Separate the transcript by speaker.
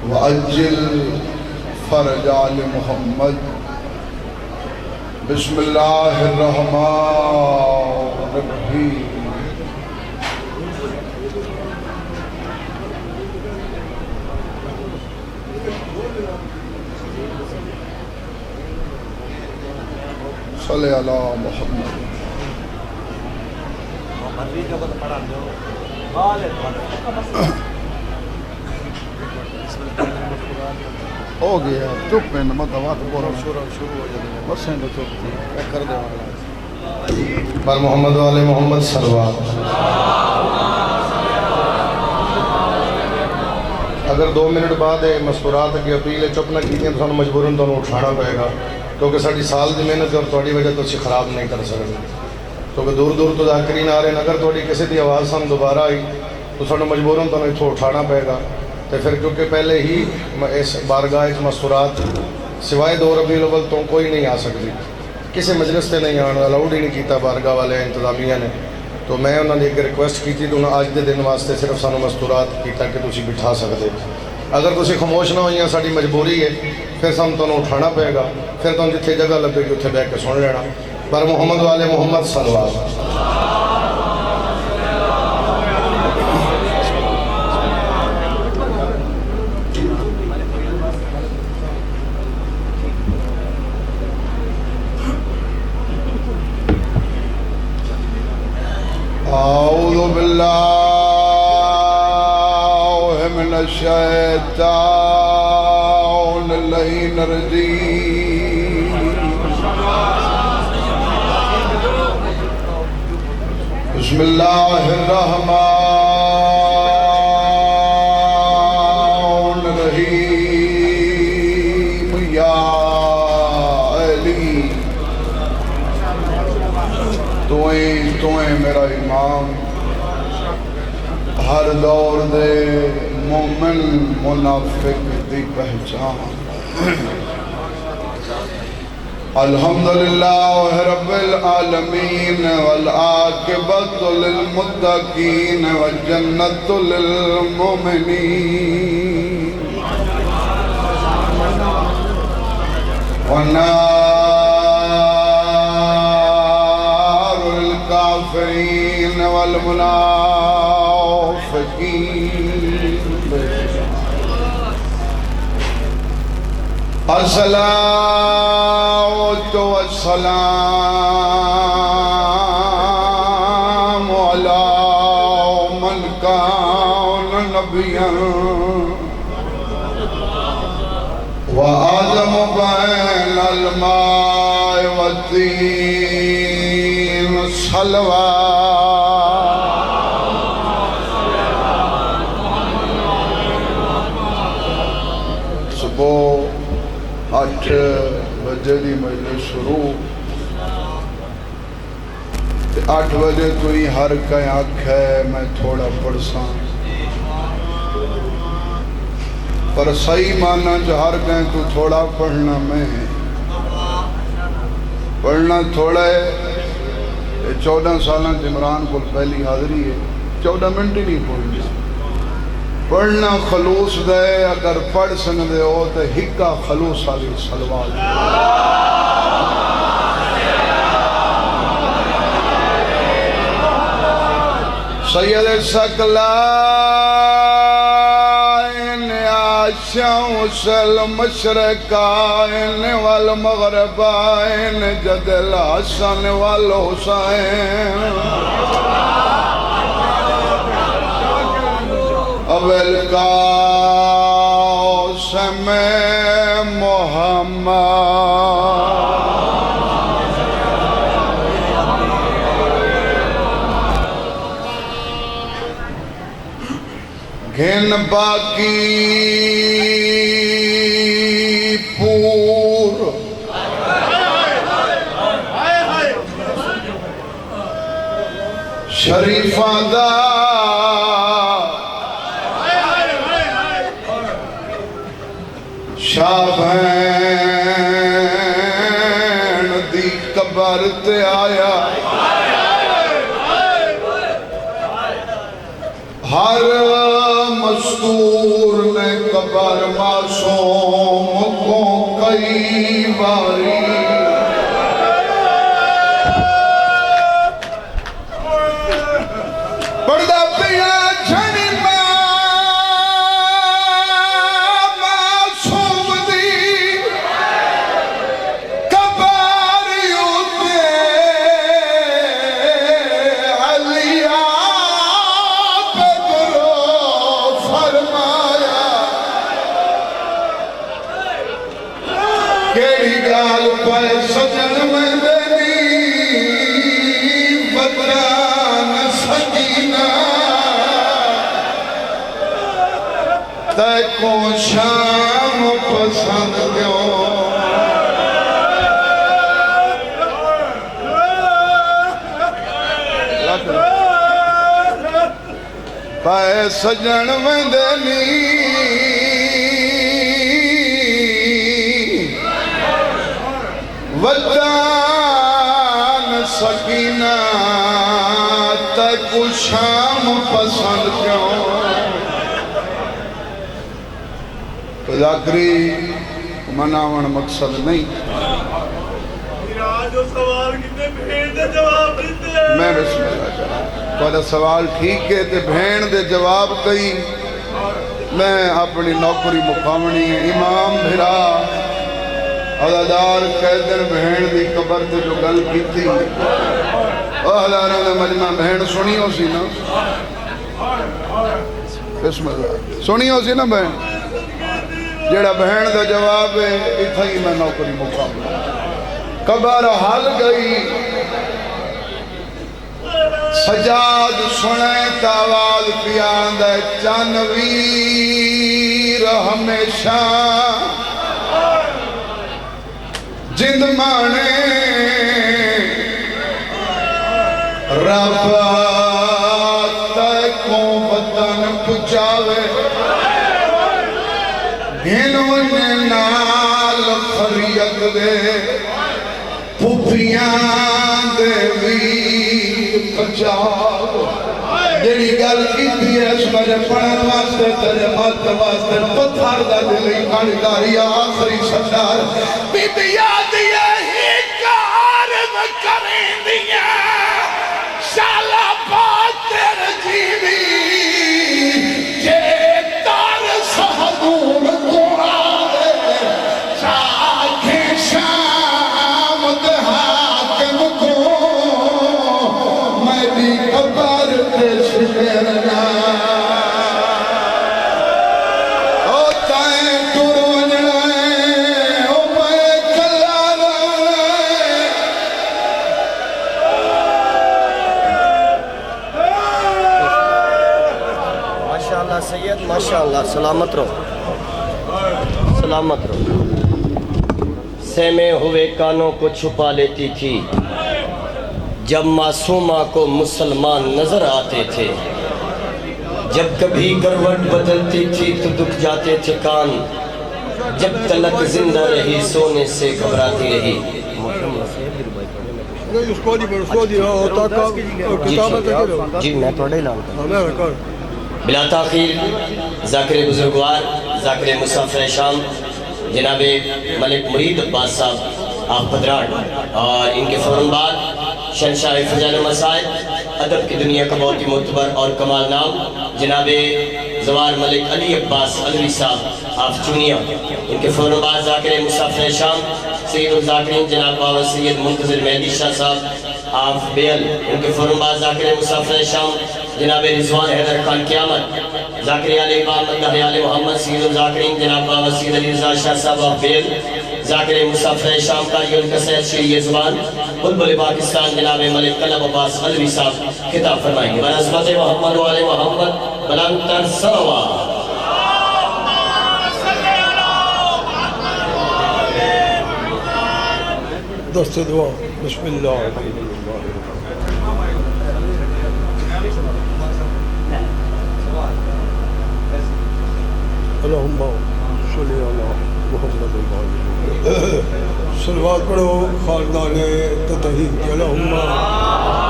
Speaker 1: وعجل fridge آل محمد بسم اللہ الرحمن الرحیم صلی اللہ محمد ہو گیا چپ میں نمت آوات بورا شروع ہو جائے بس ہیں تو چپ تھی کر دے
Speaker 2: پر محمد والے محمد صلوات. اگر 2 منٹ بعد مستورات کی اپیل چپ نہ کی تو سانو مجبوراً تو اٹھانا پڑے گا کیونکہ ساری سال دی محنت اور تھوڑی وجہ تو اسی خراب نہیں کر سکتے کیونکہ دور دور تو ذاکرین آ رہے ہیں. اگر تھوڑی کسی دی آواز سان دوبارہ آئی تو سانو مجبوراً تو اتوں اٹھانا پڑے گا. تو پھر کیونکہ پہلے ہی اس بارگاہ مستورات سوائے 2 ربیع الاول تو کوئی نہیں آ سکتی کسی مجلس سے نہیں آنا الاؤڈ ہی نہیں کیتا بارگاہ والے انتظامیہ نے. تو میں انہوں نے ایک ریکویسٹ کی تھی تو انہوں نے آج دے دن واسطے صرف سانو مستورات کیتا کہ تسی بٹھا سکتے. اگر تسی خاموش نہ ہوئیاں ساری مجبوری ہے پھر سانو تو اٹھانا پڑے گا پھر تو جتھے جگہ لگے گی اتنے بیٹھ کے سن لینا. پر محمد والے محمد صلوات.
Speaker 1: اعوذ باللہ من الشیطان اللعین الرجیم. بسم اللہ الرحمن الرحیم. یا علی توئیں میرا امام ہر دور دے مومن منافق دی پہچان. الحمدللہ رب العالمین والعاقبۃ للمتقین والجنۃ للمؤمنین والنار للکافرین والمنافقین. الصلاة والسلام على من كان نبيا وآدم بين الماء والطين. صلوات. صبح 8 بجے دی مجلس شروع 8 بجے تو ہی ہر کہیں آنکھ ہے میں تھوڑا پڑھساں پر صحیح معنی جو ہر کہیں تو تھوڑا پڑھنا میں پڑھنا تھوڑا ہے. 14 سالہ عمران کو پہلی حاضری ہے 14 منٹ ہی نہیں پڑھنا پڑھنا خلوص دے. اگر پڑھ سکتے ہو تو ہکا خلوص والی صلوات. سید الثقلین الشمس المشرقین والمغربین جد الحسن والحسین. القاسم محمد. گھن باقی پور شریفہ دا شابین دی قبر تے آیا ہر مستور نے कबर मासूम को कई बारी पढ़दा पिया झड़ी मासूम दी कबर उते अलिया पे गुरो फरमाया केड़ी गाल पे सजन में देनी बता न सकीना तैको शाम पसंद क्यों पाए सजन वेंदनी वदान सकीना तैको शाम पसंद क्यों जाकरी मनावण मकसद नहीं
Speaker 3: जो सवाल कितने भेड़ दे जवाब देते हैं
Speaker 1: मैं बिस्मिल्लाह करा ਤੁਹਾਡਾ सवाल ठीक है ते भेण दे जवाब कई मैं अपनी नौकरी मुकावनी है इमाम भिरा अदादार कैदन भेण दी कबर ते जो गल कीती हज़ारां दा मजमा भेण सुनी हो सी ना बिस्मिल्लाह सुनी हो सी ना भेण जेड़ा भेण दा जवाब है इत्थे ही मैं नौकरी मुकावनी कबर हल गई सजाद सुने तावाज पियाद चनवीर हमेशा जिंद माने रब तैको वतन पुचावे घिन वने नाल खरियत दे फुफियां दे वीर पचाव जेड़ी गल कीती है इस बारे पढ़न वास्ते तेरे मत वास्ते पत्थर दा दिल कारीगरी आखिरी सरदार बीबिया दिए ही कार करेंदिया शाला बात तेरे जीवी जे तार सहदूर को आवे साखे शाम दे हाकिम को मेरी कबर ते शिरना ओ ताए टुर वणना ओ मैं कला
Speaker 4: माशाअल्लाह सैयद माशाअल्लाह सलामत रहो सलामत रहो सहमे हुए कानों को छुपा लेती थी जब मासूमा को मुसलमान नजर आते थे जब कभी करवट बदलती थी तो दुख जाते थे कान जब तलक जिंदा रही सोने से घबराती रही जी मैं थोड़ा ही लाऊं बिला ताखीर ज़ाकिर बुजुर्गवार ज़ाकिर मुसाफिर शाम जनाब मलिक मुरीद अब्बास साहब आप पदराट और इनके फ़ौरन बाद शहंशाह फजान मसाइल अदब की दुनिया का बहुत ही मुतबर और कमाल नाम जनाब जवार मलिक अली अब्बास अलवी साहब आप चुनिया इनके फ़ौरन बाद ज़ाकिर मुसाफिर शाम सैयद ज़ाकिरीन जनाब बाबा सैयद मुंतज़िर मेहदी शाह साहब आप बेल इनके फ़ौरन बाद ज़ाकिर मुसाफिर शाम जनाब रिजवान हैदर खान क़यामत ज़ाकिर आले इमाम अल्लाह आले मोहम्मद सैयद ज़ाकिरीन जनाब बाबा सैयद अली रज़ा शाह साहब आप बेल ज़ाकिर मुसाफिर शाम का ये उनका सैयद शेरी ज़ुबान बुलबुल पाकिस्तान जनाब मलिक कलब अब्बास अलवी साहब खिताब फरमाएंगे बनस्बत मोहम्मद वाले मोहम्मद बुलंदतर सलवा
Speaker 5: दस्त दुआ बिस्मिल्लाह अल्लाहुम्मा सल्ली अला मुहम्मद सलवात पढ़ो खानदान ततही अल्लाहुम्मा